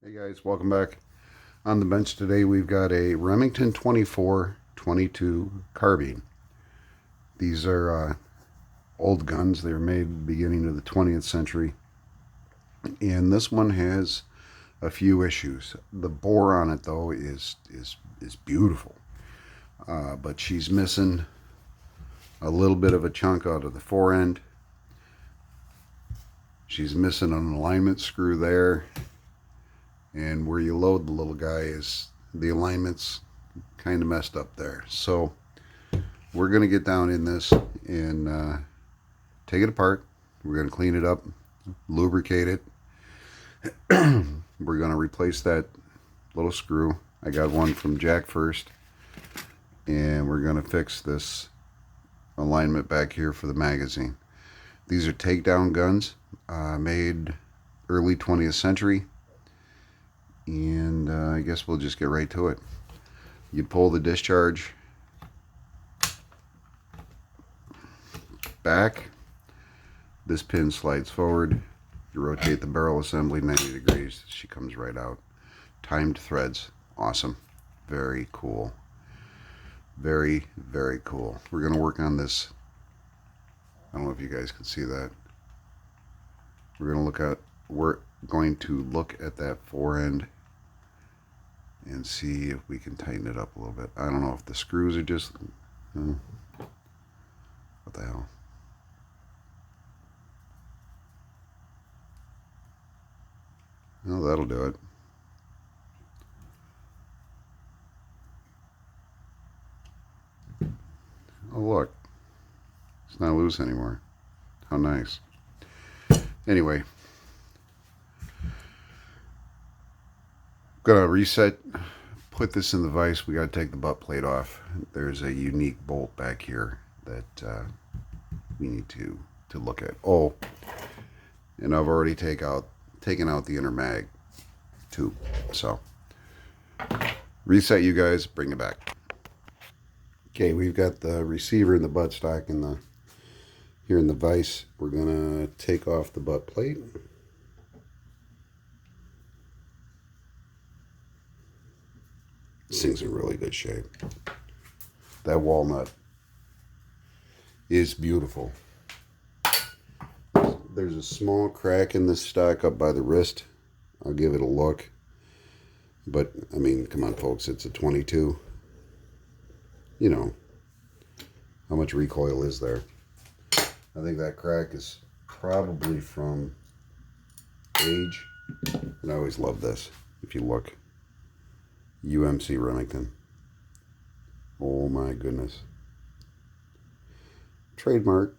Hey guys, welcome back. On the bench today we've got a Remington 24-22 carbine. These are old guns. They were made beginning of the 20th century. And this one has a few issues. The bore on it though is beautiful. But she's missing a little bit of a chunk out of the fore end. She's missing an alignment screw there. And where you load the little guy is the alignment's kind of messed up there. So we're going to get down in this and take it apart. We're going to clean it up, lubricate it. We're going to replace that little screw. I got one from Jack First. And we're going to fix this alignment back here for the magazine. These are takedown guns, made early 20th century. And I guess we'll just get right to it. You pull the discharge back. This pin slides forward. You rotate the barrel assembly 90 degrees. She comes right out. Timed threads. Awesome. Very cool. Very, very cool. We're going to work on this. I don't know if you guys can see that. We're going to look at that fore end and see if we can tighten it up a little bit. I don't know if the screws are just what the hell. No, that'll do it. Oh look, it's not loose anymore. How nice. Anyway, gonna reset, put this in the vise. We gotta take the butt plate off. There's a unique bolt back here that we need to look at. Oh, and I've already taken out the inner mag tube. So reset, you guys, bring it back. Okay, we've got the receiver and the buttstock here in the vise. We're gonna take off the butt plate. This thing's in really good shape. That walnut is beautiful. There's a small crack in this stock up by the wrist. I'll give it a look. But, I mean, come on, folks, it's a 22. You know, how much recoil is there? I think that crack is probably from age. And I always love this, if you look. UMC Remington. Oh my goodness. Trademark.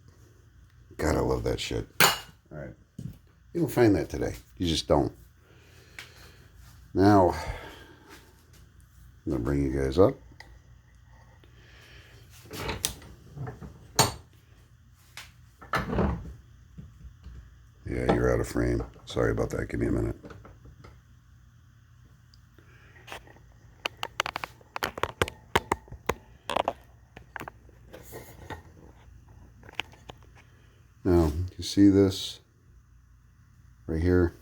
God, I love that shit. Alright. You don't find that today. You just don't. Now, I'm going to bring you guys up. Yeah, you're out of frame. Sorry about that. Give me a minute. Now, you see this right here?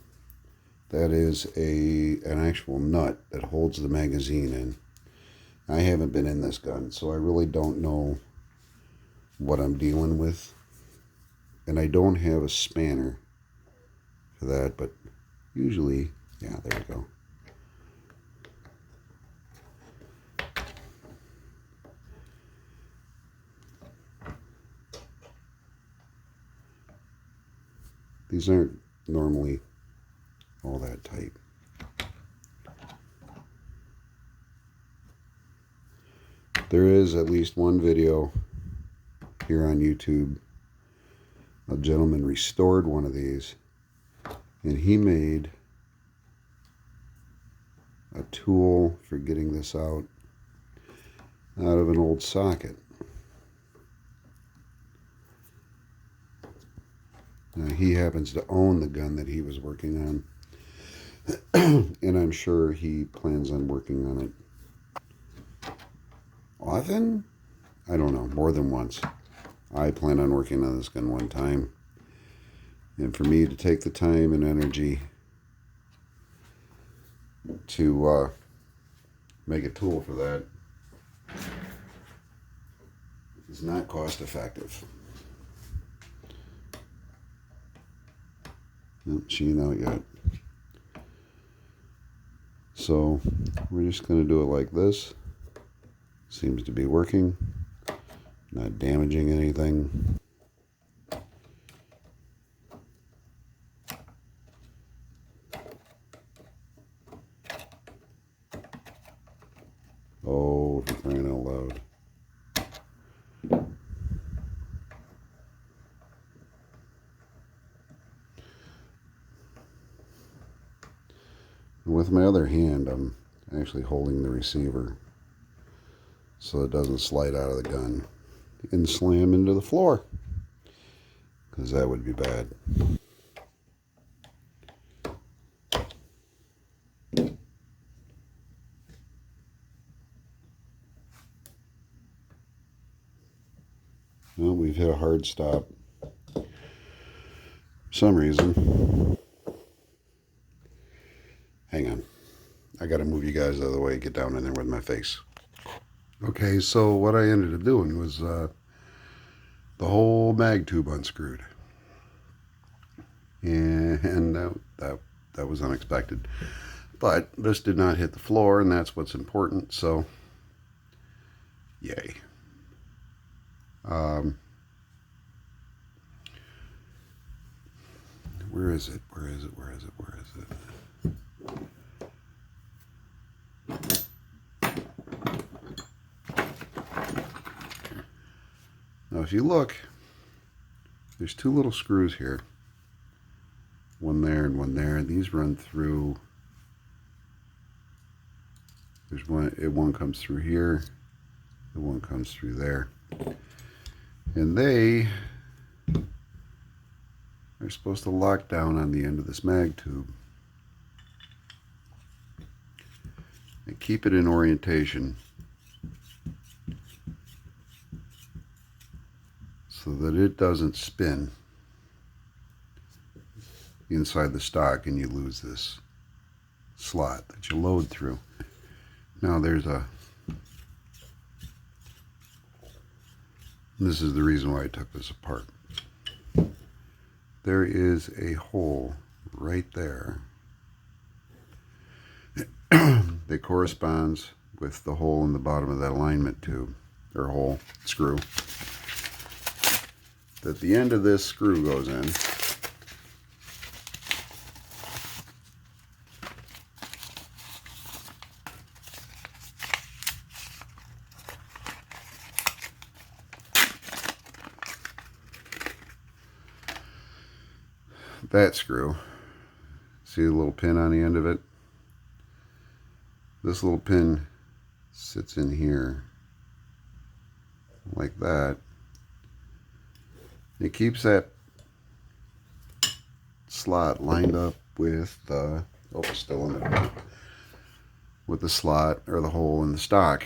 That is an actual nut that holds the magazine in. I haven't been in this gun, so I really don't know what I'm dealing with. And I don't have a spanner for that, but usually, yeah, there we go. These aren't normally all that tight. There is at least one video here on YouTube. A gentleman restored one of these, and he made a tool for getting this out of an old socket. Now, he happens to own the gun that he was working on, and I'm sure he plans on working on it often. I don't know, more than once. I plan on working on this gun one time, and for me to take the time and energy to make a tool for that is not cost effective. Nope, she ain't out yet. So we're just going to do it like this. Seems to be working. Not damaging anything. Oh, for crying out loud. With my other hand, I'm actually holding the receiver so it doesn't slide out of the gun and slam into the floor, because that would be bad. Well, we've hit a hard stop for some reason. Hang on. I got to move you guys out of the way, get down in there with my face. Okay, so what I ended up doing was the whole mag tube unscrewed. And that was unexpected. But this did not hit the floor, and that's what's important, so yay. Where is it? Where is it? Where is it? Where is it? Now, if you look, there's two little screws here. One there and one there. These run through. There's one comes through here. The one comes through there. And they are supposed to lock down on the end of this mag tube and keep it in orientation so that it doesn't spin inside the stock and you lose this slot that you load through. Now this is the reason why I took this apart. There is a hole right there that corresponds with the hole in the bottom of that alignment tube, or hole, screw, that the end of this screw goes in. That screw, see the little pin on the end of it? This little pin sits in here like that. It keeps that slot lined up with the, oh, still in it, with the slot or the hole in the stock.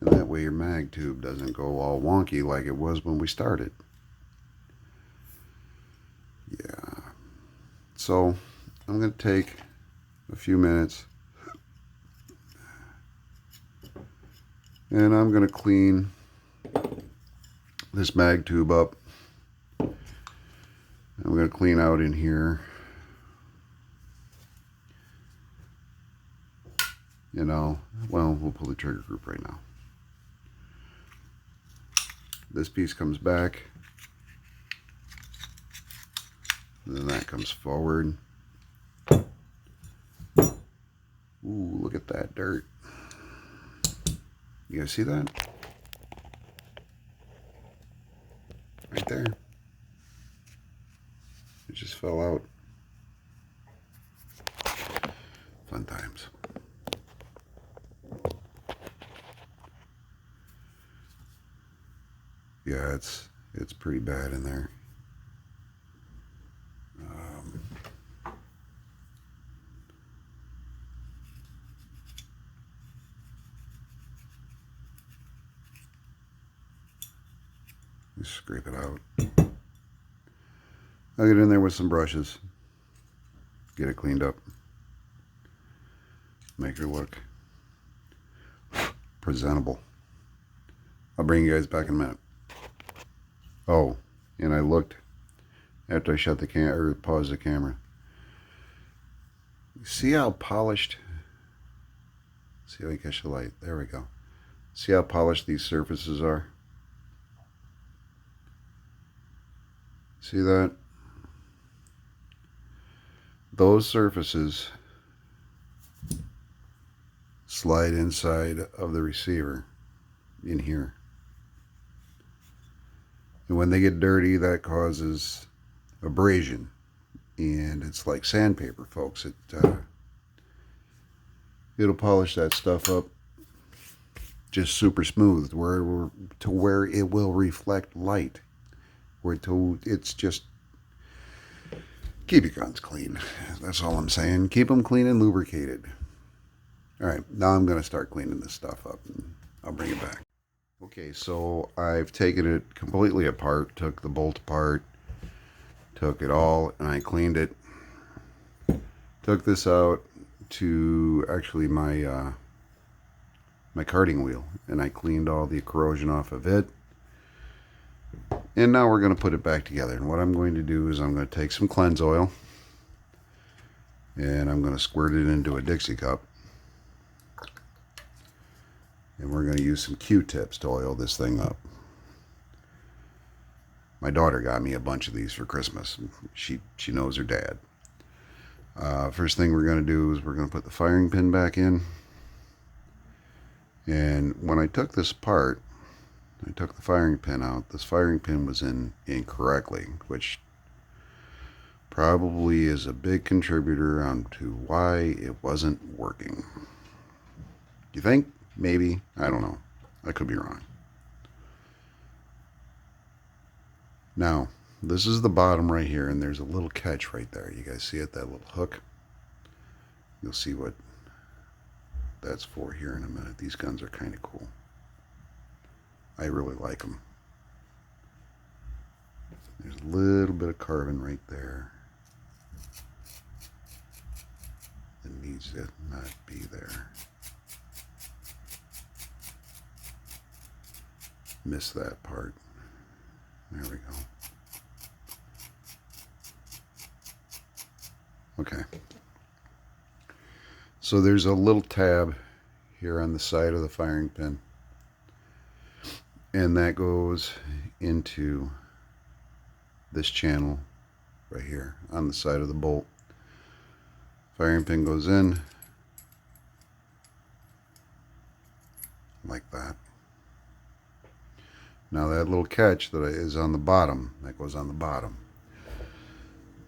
And that way your mag tube doesn't go all wonky like it was when we started. Yeah. So I'm going to take a few minutes and I'm going to clean this mag tube up. I'm going to clean out in here, you know, well, we'll pull the trigger group right now. This piece comes back, and then that comes forward. Ooh, look at that dirt. You guys see that? Right there. It just fell out. Fun times. Yeah, it's pretty bad in there. Just scrape it out. I'll get in there with some brushes, get it cleaned up. Make her look presentable. I'll bring you guys back in a minute. Oh, and I looked after I shut the camera or paused the camera. See how polished? See how I catch the light? There we go. See how polished these surfaces are? See that? Those surfaces slide inside of the receiver in here. And when they get dirty, that causes abrasion. And it's like sandpaper, folks. It'll polish that stuff up just super smooth to where it will reflect light. It's just keep your guns clean. That's all I'm saying. Keep them clean and lubricated. All right, now I'm going to start cleaning this stuff up, and I'll bring it back. Okay, so I've taken it completely apart, took the bolt apart, took it all, and I cleaned it. Took this out to actually my karting wheel, and I cleaned all the corrosion off of it. And now we're going to put it back together. And what I'm going to do is I'm going to take some cleanse oil, and I'm going to squirt it into a Dixie cup. And we're going to use some Q-tips to oil this thing up. My daughter got me a bunch of these for Christmas. She knows her dad. First thing we're going to do is we're going to put the firing pin back in. And when I took this apart, I took the firing pin out. This firing pin was in incorrectly, which probably is a big contributor onto why it wasn't working. You think? Maybe. I don't know. I could be wrong. Now, this is the bottom right here, and there's a little catch right there. You guys see it? That little hook? You'll see what that's for here in a minute. These guns are kind of cool. I really like them. There's a little bit of carbon right there that needs to not be there. Miss that part. There we go. Okay. So there's a little tab here on the side of the firing pin, and that goes into this channel right here on the side of the bolt. Firing pin goes in like that. Now that little catch that is on the bottom, that goes on the bottom.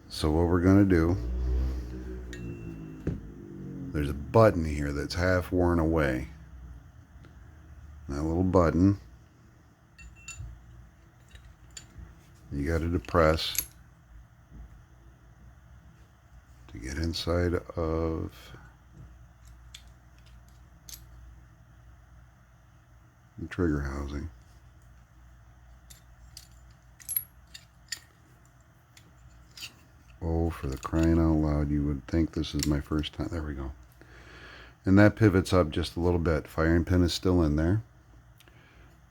So what we're going to do, there's a button here that's half worn away. That little button, you got to depress to get inside of the trigger housing. Oh, for the crying out loud, you would think this is my first time. There we go. And that pivots up just a little bit. Firing pin is still in there.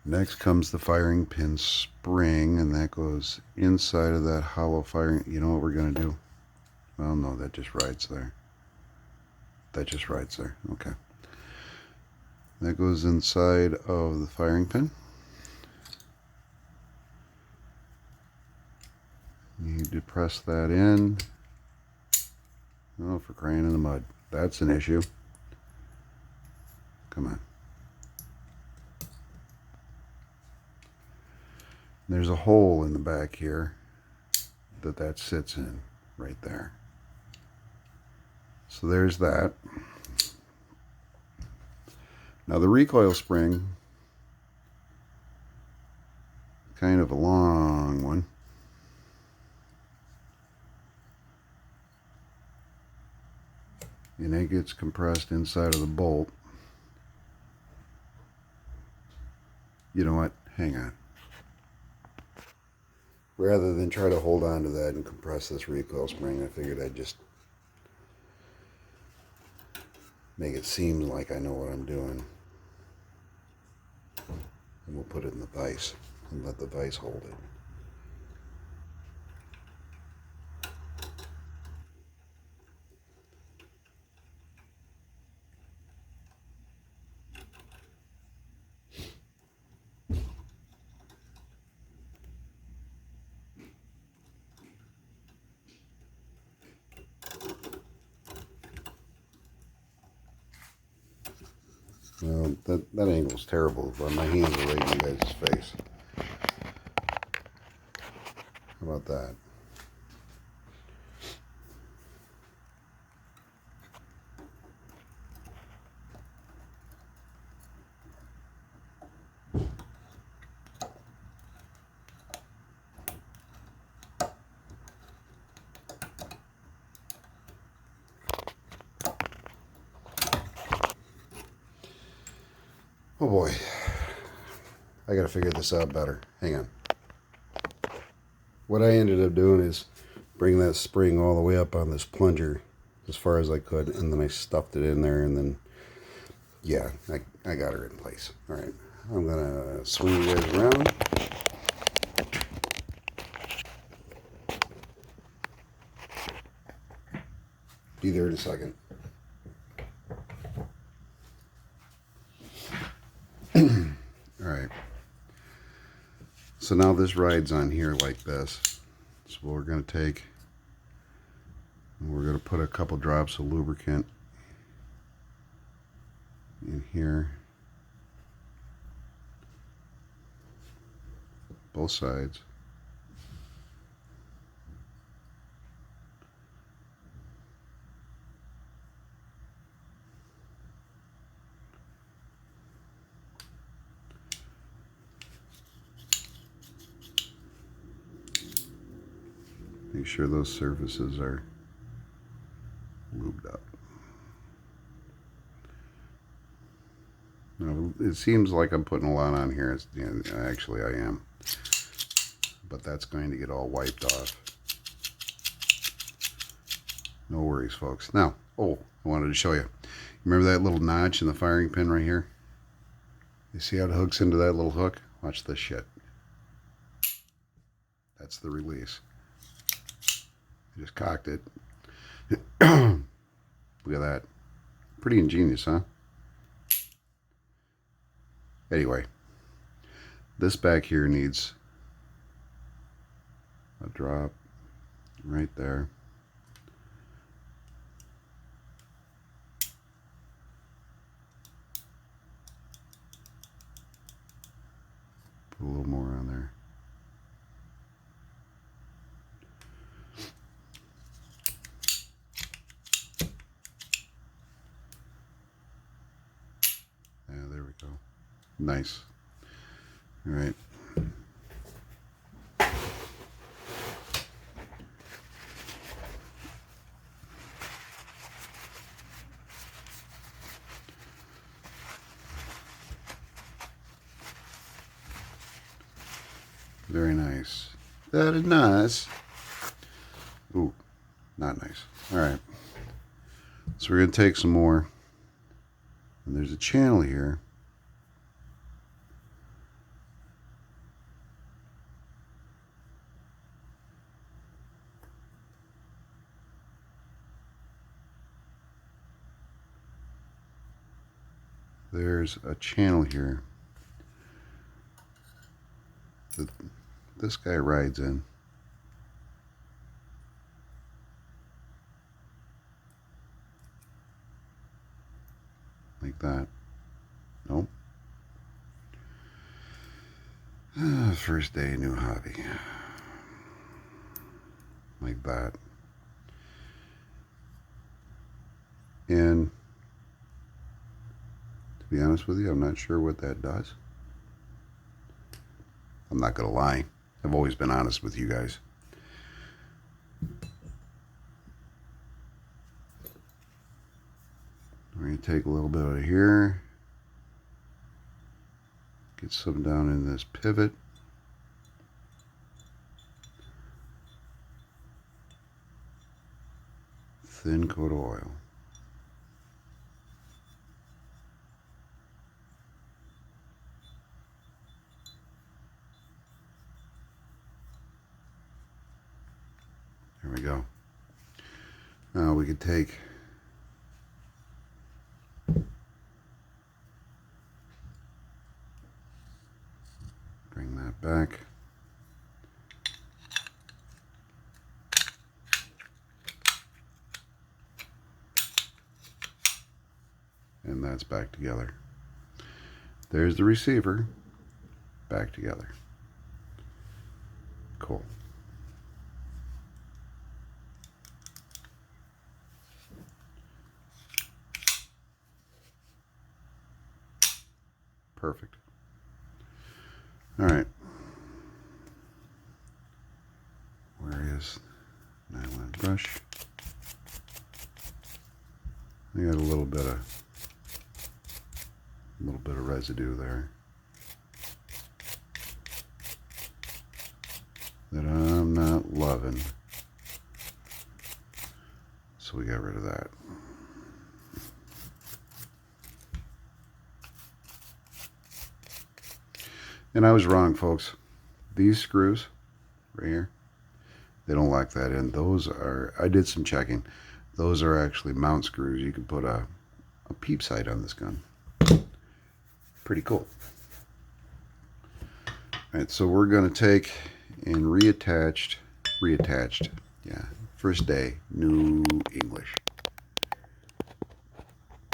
Next comes the firing pin spring, and that goes inside of that hollow firing. You know what we're going to do? Well, no, that just rides there. That just rides there. Okay. That goes inside of the firing pin. You depress that in. Oh, for crying in the mud. That's an issue. Come on. There's a hole in the back here that sits in right there. So there's that. Now the recoil spring, kind of a long one. And it gets compressed inside of the bolt. You know what? Hang on. Rather than try to hold on to that and compress this recoil spring, I figured I'd just make it seem like I know what I'm doing. And we'll put it in the vise and let the vise hold it. Well, that angle's terrible, but my hands are right in you guys' face. How about that? Oh boy, I gotta figure this out better. Hang on. What I ended up doing is bring that spring all the way up on this plunger as far as I could, and then I stuffed it in there, and then, yeah, I got her in place. All right, I'm gonna swing you guys around. Be there in a second. All right. So now this rides on here like this. So we're going to take, we're going to put a couple drops of lubricant in here, both sides. Make sure those surfaces are lubed up. Now, it seems like I'm putting a lot on here. It's, you know, actually I am. But that's going to get all wiped off. No worries, folks. Now, I wanted to show you. Remember that little notch in the firing pin right here? You see how it hooks into that little hook? Watch this shit. That's the release. I just cocked it. Look at that. Pretty ingenious, huh? Anyway, this back here needs a drop right there. Put a little more on there. Yeah, there we go. Nice. All right. Very nice. That is nice. Ooh, not nice. All right. So we're going to take some more. And there's a channel here. There's a channel here that this guy rides in. Like that. Nope. First day, new hobby. Like that. And to be honest with you, I'm not sure what that does. I'm not going to lie. I've always been honest with you guys. We're going to take a little bit out of here. Get some down in this pivot. Thin coat of oil. we go. Now we could take bring that back. And that's back together. There's the receiver back together. Cool. Perfect. All right. Where is nylon brush? I got a little bit of residue there that I'm not loving. So we got rid of that. And I was wrong, folks. These screws right here, they don't lock that in. Those are, I did some checking. Those are actually mount screws. You can put a peep sight on this gun. Pretty cool. All right, so we're going to take and reattached, yeah, first day, new English.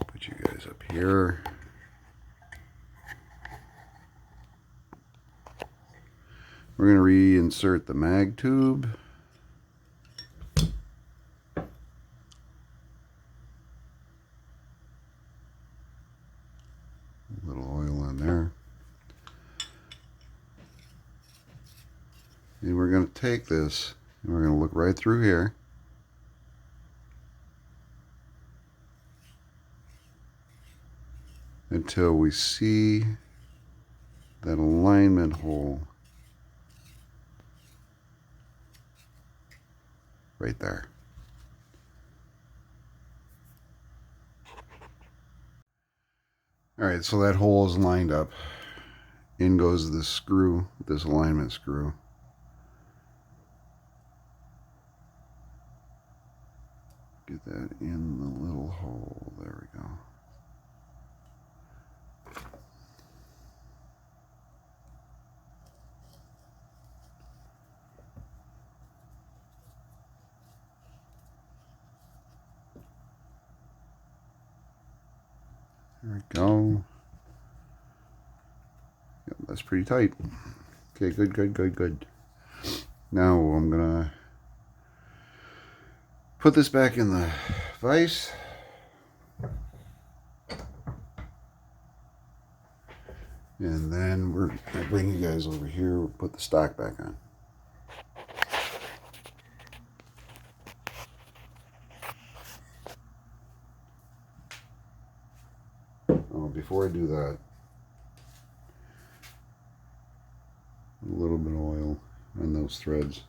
Put you guys up here. We're going to reinsert the mag tube. A little oil on there. And we're going to take this and we're going to look right through here. Until we see that alignment hole right there. All right, so that hole is lined up. In goes this screw, this alignment screw. Get that in the little hole. There we go. There we go. Yep, that's pretty tight. Okay, good. Now I'm gonna put this back in the vise. And then we're gonna bring you guys over here, we'll put the stock back on. Oh, before I do that, a little bit of oil on those threads.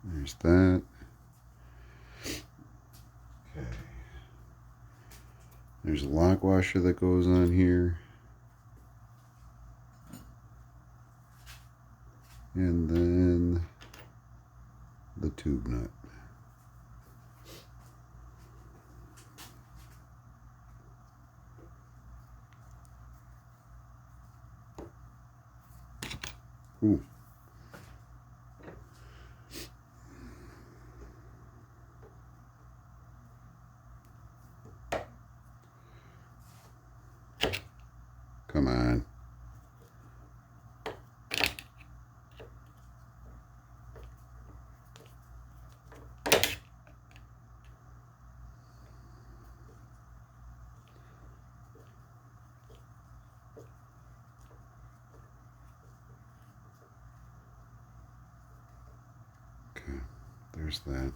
There's that. Okay. There's a lock washer that goes on here. And then the tube nut. Ooh. Come on. Okay, there's that.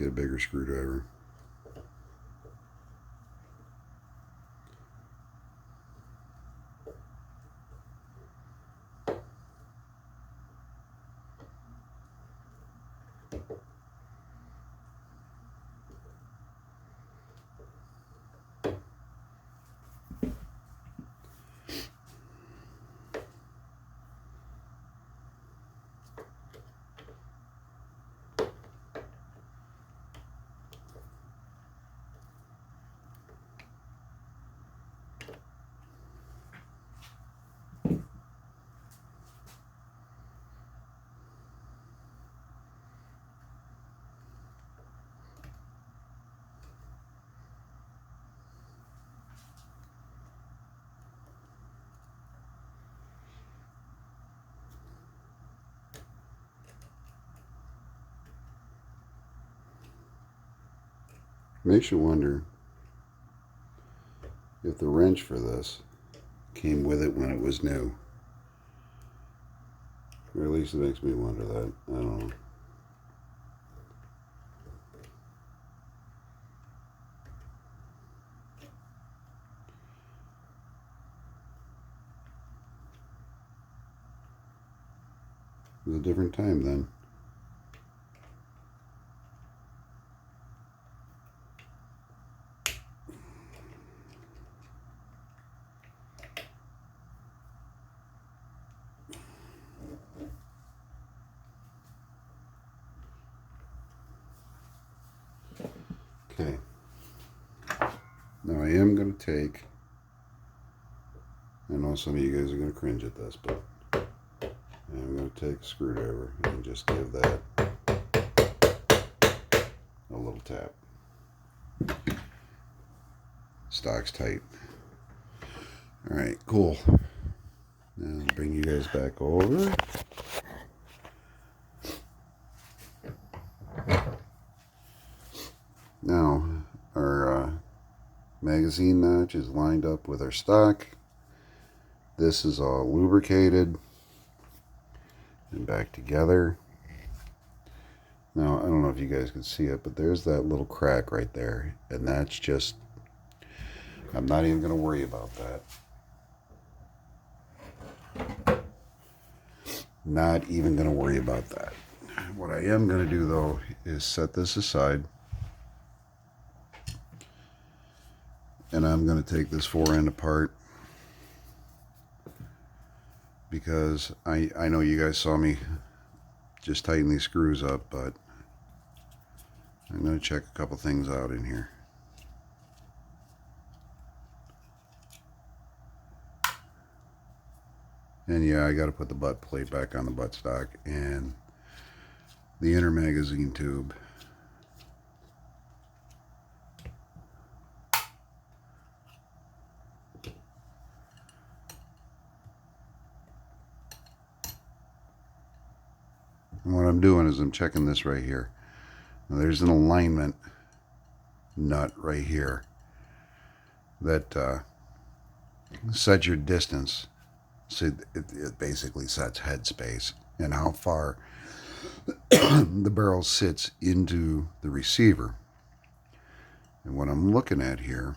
get a bigger screwdriver. Makes you wonder if the wrench for this came with it when it was new. Or at least it makes me wonder that. I don't know. It was a different time then. Okay. Now I am going to take, I know some of you guys are going to cringe at this, but I'm going to take a screwdriver and just give that a little tap. Stock's tight. Alright, cool. Now bring you guys back over. Now our magazine notch is lined up with our stock. This is all lubricated and back together. Now I don't know if you guys can see it, but there's that little crack right there, and that's just, I'm not even going to worry about that. Not even going to worry about that. What I am going to do though is set this aside, and I'm going to take this fore end apart, because I know you guys saw me just tighten these screws up, but I'm going to check a couple things out in here. And yeah, I got to put the butt plate back on the buttstock and the inner magazine tube. And what I'm doing is I'm checking this right here. Now there's an alignment nut right here that sets your distance. So it basically sets headspace and how far the barrel sits into the receiver. And what I'm looking at here,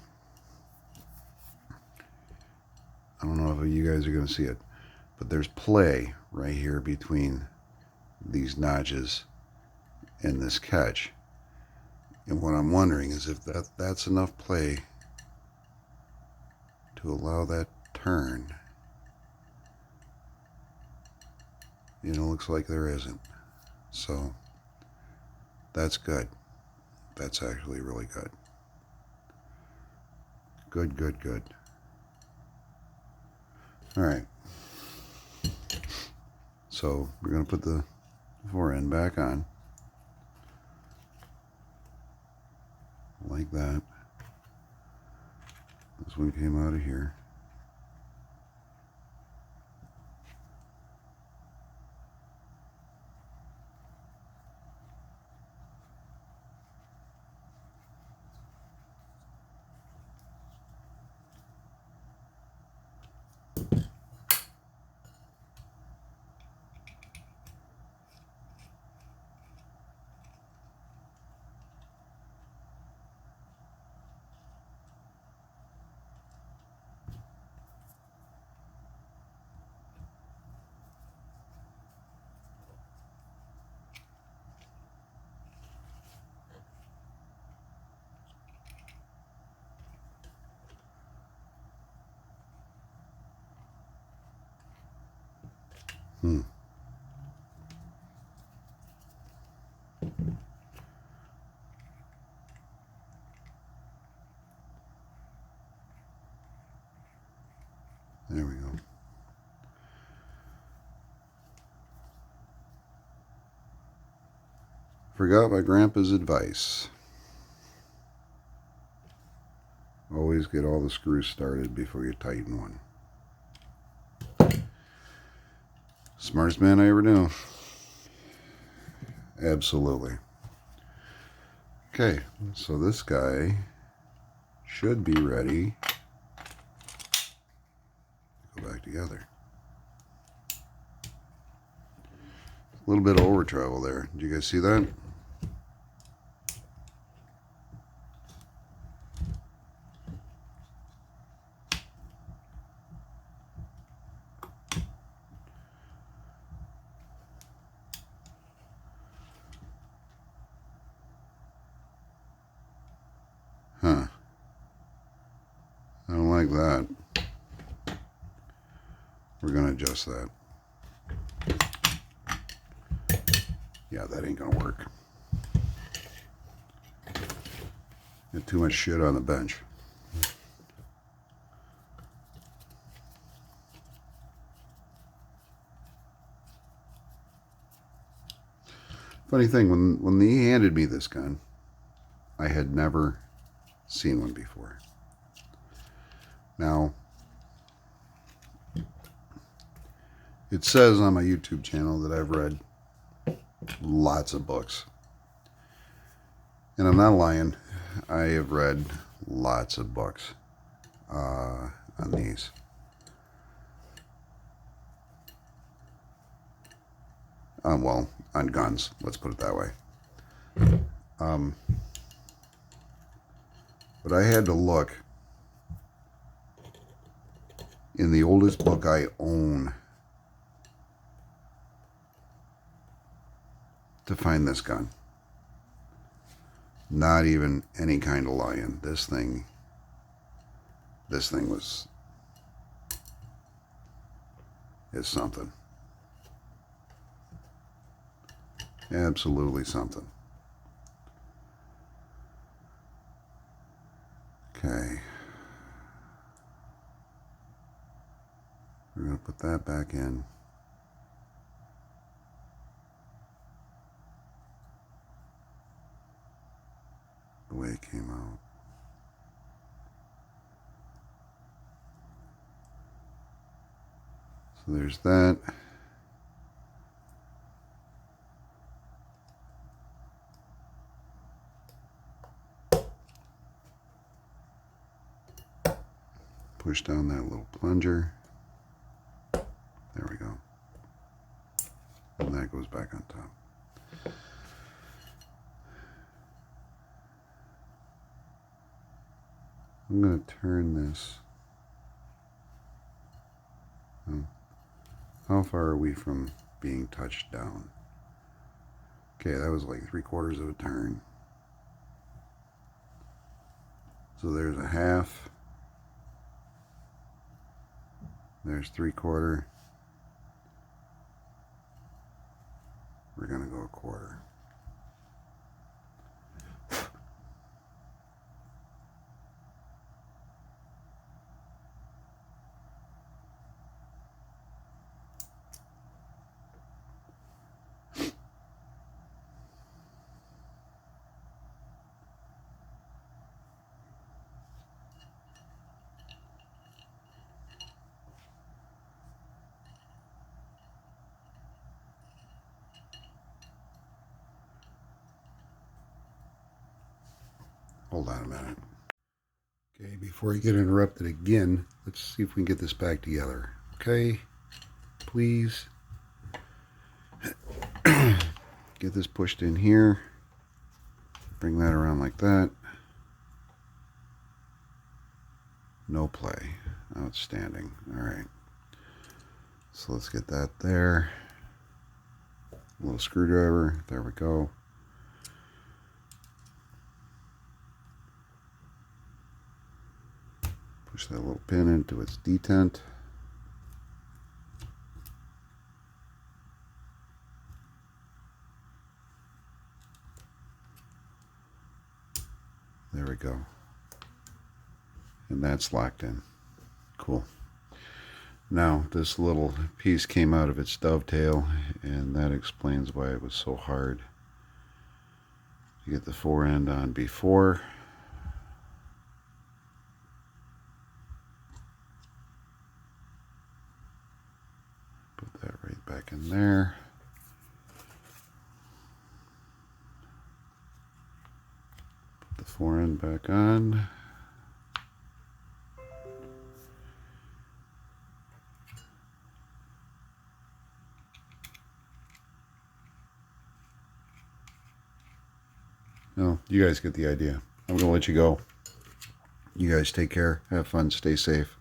I don't know if you guys are going to see it, but there's play right here between these notches and this catch. And what I'm wondering is if that's enough play to allow that turn. It looks like there isn't. So that's good. That's actually really good. Good, good, good. All right. So we're going to put the fore end back on. Like that. This one came out of here. Hmm. There we go. Forgot my grandpa's advice. Always get all the screws started before you tighten one. Smartest man I ever knew. Absolutely. Okay, so this guy should be ready to go back together. A little bit of over travel there. Did you guys see that? Huh. I don't like that. We're going to adjust that. Yeah, that ain't going to work. Got too much shit on the bench. Funny thing, when he handed me this gun, I had never seen one before. Now, it says on my YouTube channel that I've read lots of books. And I'm not lying. I have read lots of books on these. Well, on guns. Let's put it that way. But I had to look in the oldest book I own to find this gun. Not even any kind of lying. This thing is something. Absolutely something. Okay. We're going to put that back in. The way it came out. So there's that. Push down that little plunger. There we go. And that goes back on top. I'm going to turn this. How far are we from being touched down? Okay, that was like 3/4 of a turn. So there's a half. There's 3/4. We're going to go 1/4. Hold on a minute. Okay, before you get interrupted again, let's see if we can get this back together. Okay, please. Get this pushed in here. Bring that around like that. No play. Outstanding. All right. So let's get that there. A little screwdriver. There we go. Push that little pin into its detent. There we go. And that's locked in. Cool. Now this little piece came out of its dovetail, and that explains why it was so hard to get the fore end on before. Put that right back in there. Put the fore end back on. No, you guys get the idea. I'm going to let you go. You guys take care. Have fun. Stay safe.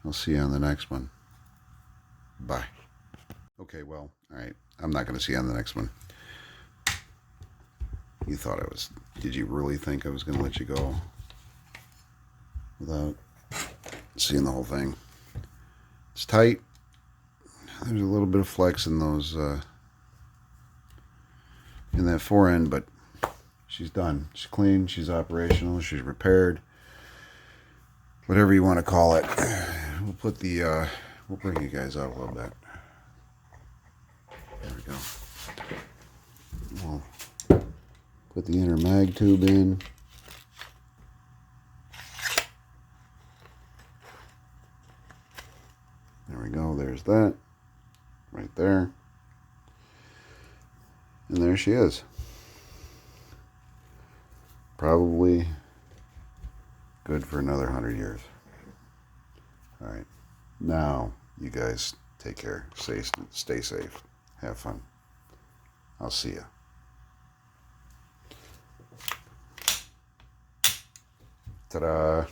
I'll see you on the next one. Bye. Okay, well, all right. I'm not going to see you on the next one. You thought I was... Did you really think I was going to let you go without seeing the whole thing? It's tight. There's a little bit of flex in those... in that fore end, but she's done. She's clean. She's operational. She's repaired. Whatever you want to call it. We'll put the... we'll bring you guys out a little bit. There we go. We'll put the inner mag tube in. There we go. There's that. Right there. And there she is. Probably good for another 100 years. All right. Now, you guys take care. Stay safe. Have fun. I'll see ya. Ta-da.